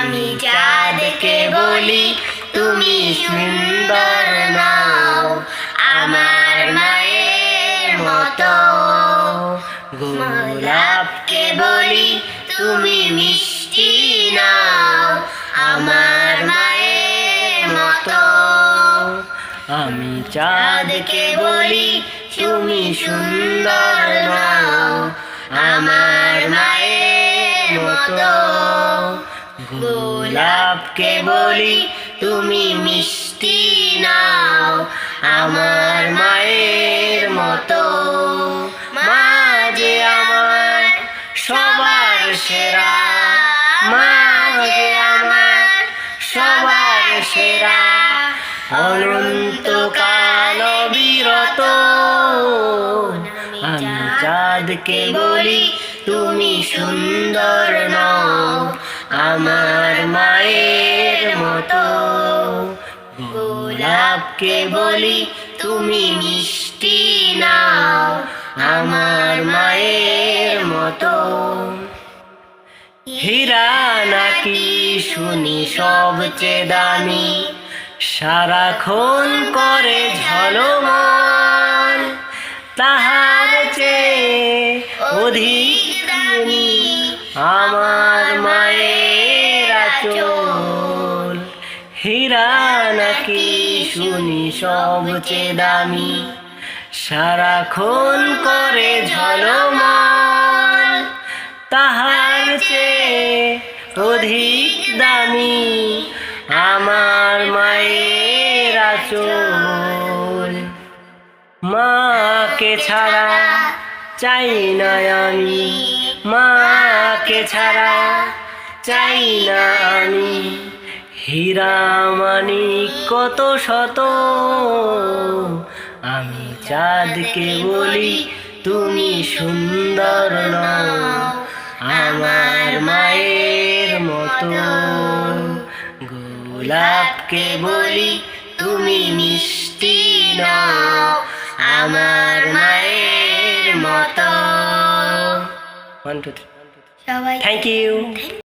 আমি চাঁদকে বলি তুমি সুন্দর নাও আমার মায়ের মতো। গোলাপকে বলি তুমি মিষ্টি নাও আমার মায়ের মতো। আমি চাঁদকে বলি তুমি সুন্দর নাও আমার মায়ের মতো। গোলাপকে বলি তুমি মিষ্টি নাও আমার মায়ের মতো। মা যে আমার সবার সেরা, মা যে আমার সবার সেরা, অনন্তকাল অবিরত। আমি চাঁদকে বলি তুমি সুন্দর নাও আমার মায়ের মতো। গোলাপকে বলি তুমি মিষ্টি নাও আমার মায়ের মতো। হীরা নাকি শুনি সবচেয়ে দামি, সারাক্ষণ করে ঝলমল, তাহার চেয়ে অধিক দামি আমার মায়ের আঁচল। হীরা নাকি শুনি সবচেয়ে দামি, সারাক্ষণ করে ঝলমল, তাহার চেয়ে অধিক দামি আমার মায়ের আঁচল। মাকে ছাড়া চাই না আমি, মাকে ছাড়া চাই না আমি, হীরা মানিক কত শত। আমি চাঁদকে বলি তুমি সুন্দর নাও আমার মায়ের মতো। গোলাপকে বলি তুমি মিষ্টি নাও আমার মায়ের মতো। 1 2 3 সবাই থ্যাংক ইউ।